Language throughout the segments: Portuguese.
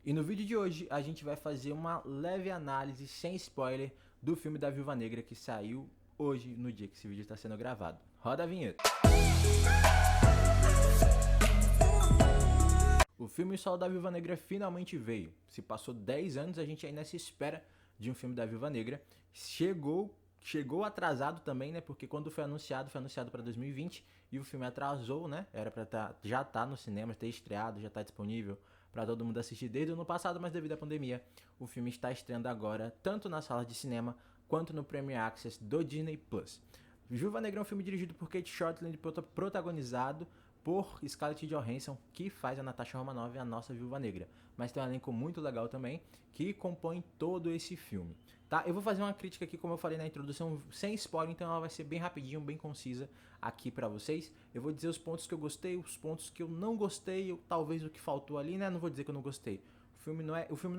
E no vídeo de hoje a gente vai fazer uma leve análise sem spoiler do filme da Viúva Negra que saiu hoje, no dia que esse vídeo está sendo gravado. Roda a vinheta. O filme Solo da Viúva Negra finalmente veio. Se passou 10 anos, a gente ainda se espera de um filme da Viúva Negra. Chegou atrasado também, né? Porque quando foi anunciado para 2020 e o filme atrasou, né? Era para já tá no cinema, ter estreado, já tá disponível para todo mundo assistir desde o ano passado, mas devido à pandemia, o filme está estreando agora tanto nas salas de cinema quanto no Premier Access do Disney Plus. Viúva Negra é um filme dirigido por Kate Shortland, protagonizado por Scarlett Johansson, que faz a Natasha Romanoff, a nossa Viúva Negra. Mas tem um elenco muito legal também, que compõe todo esse filme. Tá? Eu vou fazer uma crítica aqui, como eu falei na introdução, sem spoiler, então ela vai ser bem rapidinho, bem concisa aqui pra vocês. Eu vou dizer os pontos que eu gostei, os pontos que eu não gostei, ou talvez o que faltou ali, né? Não vou dizer que eu não gostei. O filme não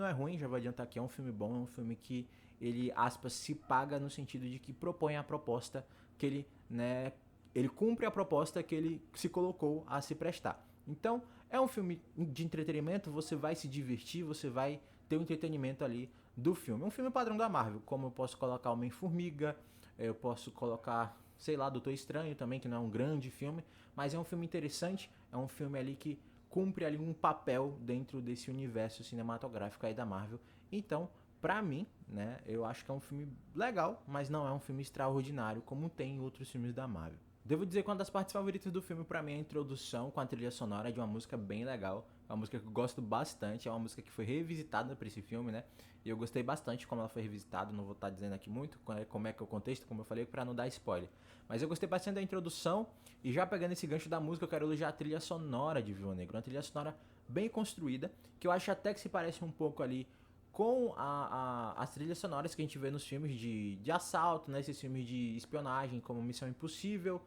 é ruim, já vou adiantar que é um filme bom, é um filme que ele, aspas, se paga no sentido de que propõe a proposta que ele, né, ele cumpre a proposta que ele se colocou a se prestar. Então, é um filme de entretenimento, você vai se divertir, você vai ter o entretenimento ali do filme. É um filme padrão da Marvel, como eu posso colocar Homem-Formiga, eu posso colocar, sei lá, Doutor Estranho também, que não é um grande filme, mas é um filme interessante, é um filme ali que cumpre ali um papel dentro desse universo cinematográfico aí da Marvel. Então, pra mim, né, eu acho que é um filme legal, mas não é um filme extraordinário como tem em outros filmes da Marvel. Devo dizer que uma das partes favoritas do filme pra mim é a introdução com a trilha sonora de uma música bem legal. É uma música que eu gosto bastante, é uma música que foi revisitada pra esse filme, né? E eu gostei bastante como ela foi revisitada, não vou estar dizendo aqui muito como é que é o contexto, como eu falei, pra não dar spoiler. Mas eu gostei bastante da introdução e já pegando esse gancho da música, eu quero elogiar a trilha sonora de Viúva Negra. Uma trilha sonora bem construída, que eu acho até que se parece um pouco ali com as trilhas sonoras que a gente vê nos filmes de assalto, né? Esses filmes de espionagem como Missão Impossível,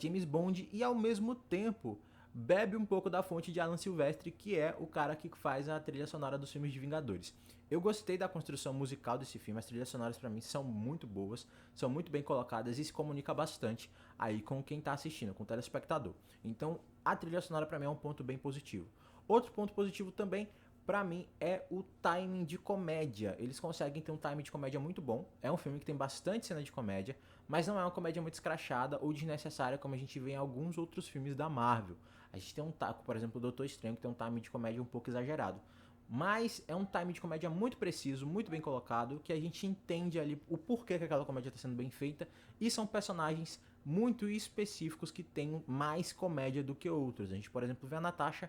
James Bond, e ao mesmo tempo bebe um pouco da fonte de Alan Silvestre, que é o cara que faz a trilha sonora dos filmes de Vingadores. Eu gostei da construção musical desse filme, as trilhas sonoras pra mim são muito boas, são muito bem colocadas e se comunica bastante aí com quem tá assistindo, com o telespectador. Então a trilha sonora pra mim é um ponto bem positivo. Outro ponto positivo também pra mim é o timing de comédia. Eles conseguem ter um timing de comédia muito bom. É um filme que tem bastante cena de comédia, mas não é uma comédia muito escrachada ou desnecessária como a gente vê em alguns outros filmes da Marvel. A gente tem um taco, por exemplo, o Doutor Estranho, que tem um timing de comédia um pouco exagerado. Mas é um timing de comédia muito preciso, muito bem colocado, que a gente entende ali o porquê que aquela comédia está sendo bem feita. E são personagens muito específicos que têm mais comédia do que outros. A gente, por exemplo, vê a Natasha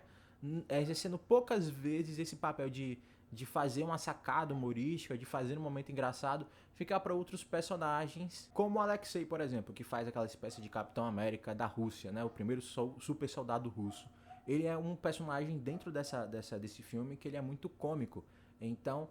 exercendo poucas vezes esse papel de fazer uma sacada humorística, de fazer um momento engraçado, ficar para outros personagens, como o Alexei, por exemplo, que faz aquela espécie de Capitão América da Rússia, né? O primeiro super soldado russo. Ele é um personagem dentro desse filme que ele é muito cômico. Então,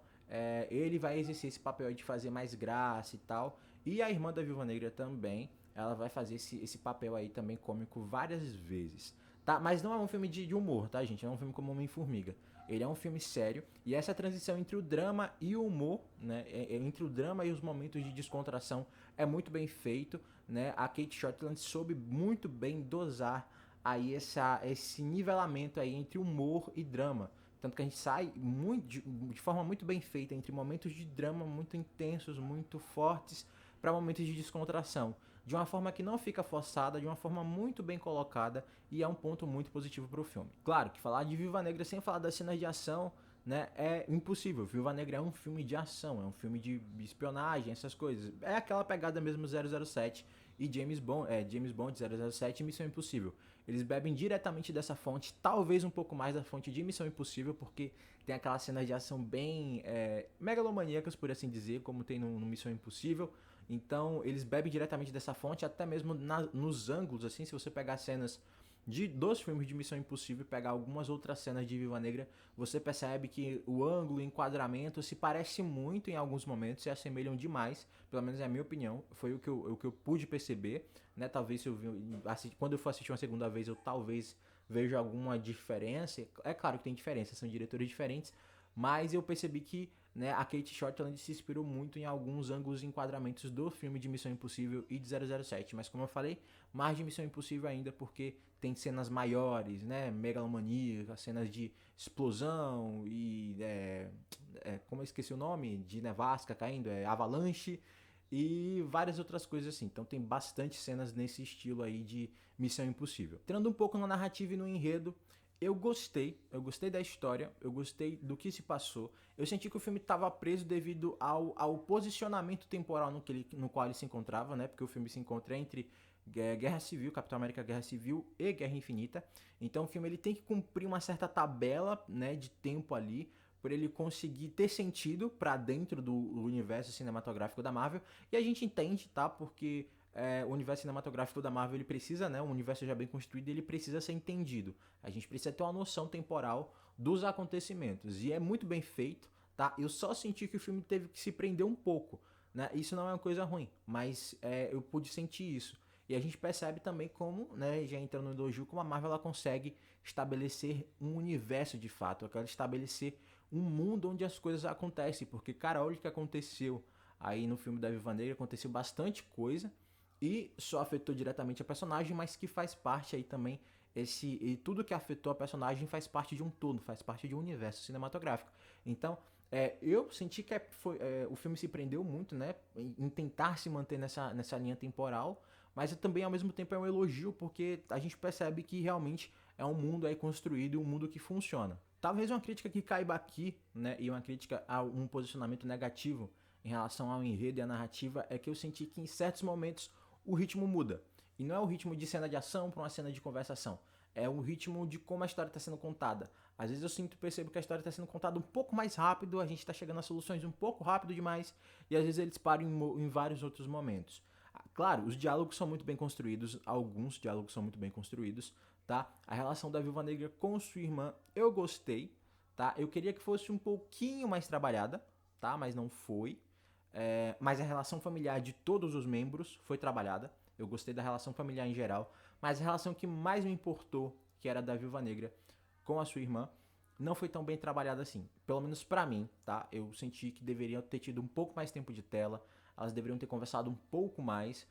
ele vai exercer esse papel de fazer mais graça e tal. E a irmã da Viúva Negra também, ela vai fazer esse papel aí também cômico várias vezes. Tá? Mas não é um filme de humor, tá, gente? Não é um filme como Homem-Formiga. Ele é um filme sério e essa transição entre o drama e o humor, né? Entre o drama e os momentos de descontração é muito bem feito, né? A Kate Shortland soube muito bem dosar aí esse nivelamento aí entre humor e drama. Tanto que a gente sai de forma muito bem feita entre momentos de drama muito intensos, muito fortes, para momentos de descontração. De uma forma que não fica forçada, de uma forma muito bem colocada, e é um ponto muito positivo para o filme. Claro que falar de Viúva Negra sem falar das cenas de ação, né, é impossível. Viúva Negra é um filme de ação, é um filme de espionagem, essas coisas. É aquela pegada mesmo 007 e James Bond 007 e Missão Impossível. Eles bebem diretamente dessa fonte, talvez um pouco mais da fonte de Missão Impossível, porque tem aquelas cenas de ação bem megalomaníacas, por assim dizer, como tem no Missão Impossível. Então eles bebem diretamente dessa fonte, até mesmo nos ângulos, assim, se você pegar cenas dos filmes de Missão Impossível e pegar algumas outras cenas de Viúva Negra, você percebe que o ângulo, o enquadramento se parece muito em alguns momentos, se assemelham demais, pelo menos é a minha opinião, foi o que eu pude perceber, né? Talvez se quando eu for assistir uma segunda vez, eu talvez veja alguma diferença. É claro que tem diferença, são diretores diferentes, mas eu percebi que, né, a Kate Shortland se inspirou muito em alguns ângulos e enquadramentos do filme de Missão Impossível e de 007. Mas como eu falei, mais de Missão Impossível ainda porque tem cenas maiores, né, megalomaníacas, cenas de explosão e esqueci o nome, de nevasca caindo, é Avalanche e várias outras coisas assim. Então tem bastante cenas nesse estilo aí de Missão Impossível. Entrando um pouco na narrativa e no enredo, eu gostei da história, eu gostei do que se passou. Eu senti que o filme estava preso devido ao posicionamento temporal no qual ele se encontrava, né? Porque o filme se encontra entre Guerra Civil, Capitão América Guerra Civil e Guerra Infinita. Então o filme ele tem que cumprir uma certa tabela, né, de tempo ali, para ele conseguir ter sentido para dentro do universo cinematográfico da Marvel. E a gente entende, tá? Porque o universo cinematográfico da Marvel ele precisa, né, um universo já bem construído, ele precisa ser entendido. A gente precisa ter uma noção temporal dos acontecimentos. E é muito bem feito, tá? Eu só senti que o filme teve que se prender um pouco, né? Isso não é uma coisa ruim, mas eu pude sentir isso. E a gente percebe também como, né, já entrando no elogio, como a Marvel ela consegue estabelecer um universo de fato, ela quer estabelecer um mundo onde as coisas acontecem, porque, cara, olha o que aconteceu aí no filme da Viúva Negra, aconteceu bastante coisa e só afetou diretamente a personagem, mas que faz parte aí também, e tudo que afetou a personagem faz parte de um todo, faz parte de um universo cinematográfico. Então, eu senti que o filme se prendeu muito, né, em tentar se manter nessa linha temporal, mas também ao mesmo tempo é um elogio porque a gente percebe que realmente é um mundo aí construído e um mundo que funciona. Talvez uma crítica que caiba aqui, né, e uma crítica a um posicionamento negativo em relação ao enredo e à narrativa é que eu senti que em certos momentos o ritmo muda. E não é o ritmo de cena de ação para uma cena de conversação. É o ritmo de como a história está sendo contada. Às vezes percebo que a história está sendo contada um pouco mais rápido, a gente está chegando a soluções um pouco rápido demais, e às vezes eles param em vários outros momentos. Claro, os diálogos são muito bem construídos, alguns diálogos são muito bem construídos, tá? A relação da Viúva Negra com sua irmã, eu gostei, tá? Eu queria que fosse um pouquinho mais trabalhada, tá? Mas não foi. Mas a relação familiar de todos os membros foi trabalhada. Eu gostei da relação familiar em geral, mas a relação que mais me importou, que era da Viúva Negra com a sua irmã, não foi tão bem trabalhada assim. Pelo menos pra mim, tá? Eu senti que deveriam ter tido um pouco mais tempo de tela, elas deveriam ter conversado um pouco mais.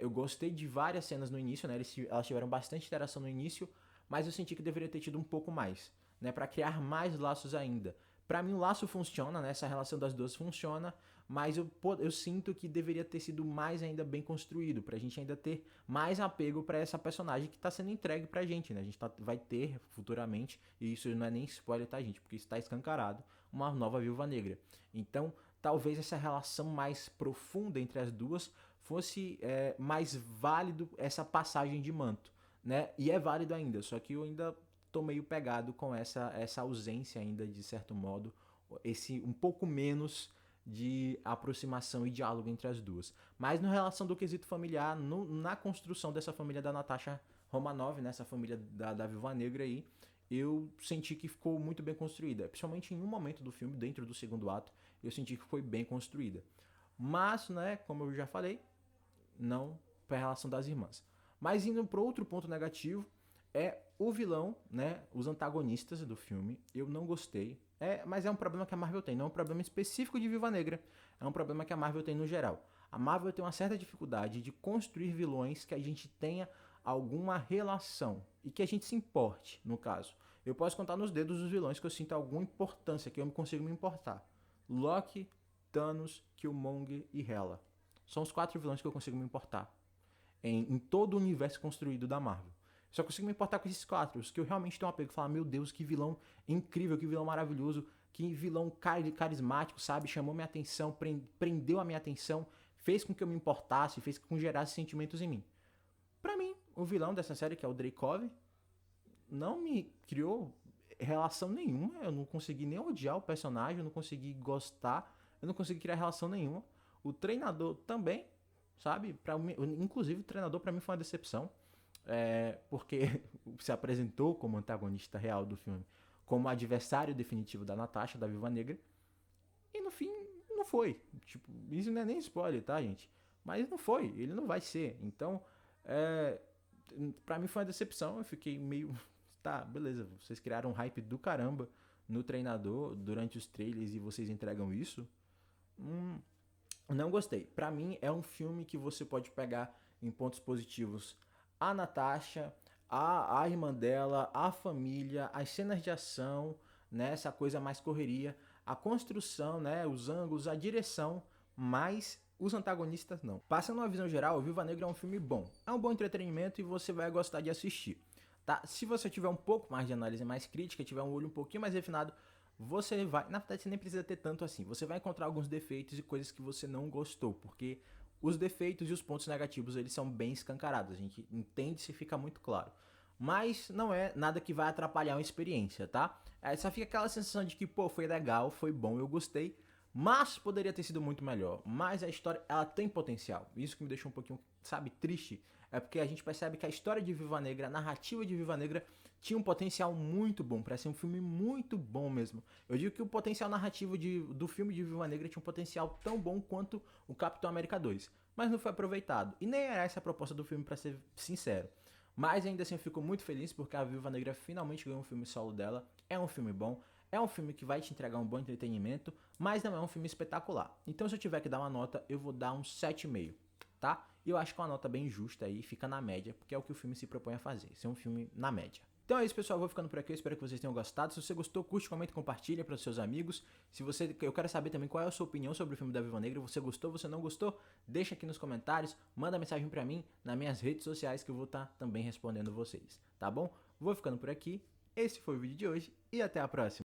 Eu gostei de várias cenas no início, né? Elas tiveram bastante interação no início, mas eu senti que deveria ter tido um pouco mais, né? Pra criar mais laços ainda. Pra mim o laço funciona, né? Essa relação das duas funciona, mas eu sinto que deveria ter sido mais ainda bem construído, pra gente ainda ter mais apego pra essa personagem que tá sendo entregue pra gente, né? A gente vai ter futuramente, e isso não é nem spoiler, tá, gente? Porque isso tá escancarado, uma nova Viúva Negra. Então, talvez essa relação mais profunda entre as duas fosse mais válido essa passagem de manto, né? E é válido ainda, só que eu ainda tô meio pegado com essa ausência ainda, de certo modo, esse um pouco menos de aproximação e diálogo entre as duas. Mas na relação do quesito familiar, na construção dessa família da Natasha Romanoff, nessa família da Viúva Negra aí, eu senti que ficou muito bem construída. Principalmente em um momento do filme, dentro do segundo ato, eu senti que foi bem construída. Mas, né, como eu já falei, não para a relação das irmãs. Mas indo para outro ponto negativo, é o vilão, né, os antagonistas do filme. Eu não gostei. Mas é um problema que a Marvel tem, não é um problema específico de Viúva Negra. É um problema que a Marvel tem no geral. A Marvel tem uma certa dificuldade de construir vilões que a gente tenha alguma relação e que a gente se importe, no caso. Eu posso contar nos dedos os vilões que eu sinto alguma importância, que eu consigo me importar. Loki, Thanos, Killmonger e Hela. São os 4 vilões que eu consigo me importar em todo o universo construído da Marvel. Só consigo me importar com esses 4, os que eu realmente tenho um apego. Falar, meu Deus, que vilão incrível, que vilão maravilhoso, que vilão carismático, sabe? Chamou minha atenção, prendeu a minha atenção, fez com que eu me importasse, fez com que gerasse sentimentos em mim. Pra mim, o vilão dessa série, que é o Dreykov, não me criou relação nenhuma. Eu não consegui nem odiar o personagem, eu não consegui gostar, eu não consegui criar relação nenhuma. O treinador também, sabe? Inclusive, o treinador pra mim foi uma decepção. Porque se apresentou como antagonista real do filme, como adversário definitivo da Natasha, da Viúva Negra, e no fim não foi. Tipo, isso não é nem spoiler, tá, gente? Mas não foi, ele não vai ser. Então, pra mim foi uma decepção, eu fiquei meio... Tá, beleza, vocês criaram um hype do caramba no treinador durante os trailers e vocês entregam isso? Não gostei. Pra mim é um filme que você pode pegar em pontos positivos a Natasha, a irmã dela, a família, as cenas de ação, né, essa coisa mais correria, a construção, né, os ângulos, a direção, mas os antagonistas não. Passando uma visão geral, Viúva Negra é um filme bom. É um bom entretenimento e você vai gostar de assistir, tá? Se você tiver um pouco mais de análise mais crítica, tiver um olho um pouquinho mais refinado, você vai... Na verdade, você nem precisa ter tanto assim. Você vai encontrar alguns defeitos e coisas que você não gostou, porque os defeitos e os pontos negativos, eles são bem escancarados. A gente entende se fica muito claro. Mas não é nada que vai atrapalhar a experiência, tá? Só fica aquela sensação de que, pô, foi legal, foi bom, eu gostei, mas poderia ter sido muito melhor. Mas a história, ela tem potencial. Isso que me deixou um pouquinho, sabe, triste. É porque a gente percebe que a história de Viúva Negra, a narrativa de Viúva Negra, tinha um potencial muito bom, para ser um filme muito bom mesmo. Eu digo que o potencial narrativo do filme de Viúva Negra tinha um potencial tão bom quanto o Capitão América 2, mas não foi aproveitado. E nem era essa a proposta do filme, para ser sincero. Mas ainda assim eu fico muito feliz porque a Viúva Negra finalmente ganhou um filme solo dela. É um filme bom, é um filme que vai te entregar um bom entretenimento, mas não é um filme espetacular. Então se eu tiver que dar uma nota, eu vou dar um 7,5, tá? E eu acho que é uma nota bem justa aí, fica na média, porque é o que o filme se propõe a fazer, ser um filme na média. Então é isso, pessoal, eu vou ficando por aqui, eu espero que vocês tenham gostado. Se você gostou, curte, comenta e compartilha para os seus amigos. Eu quero saber também qual é a sua opinião sobre o filme da Viúva Negra. Você gostou, você não gostou? Deixa aqui nos comentários, manda mensagem para mim nas minhas redes sociais que eu vou estar também respondendo vocês, tá bom? Vou ficando por aqui, esse foi o vídeo de hoje e até a próxima.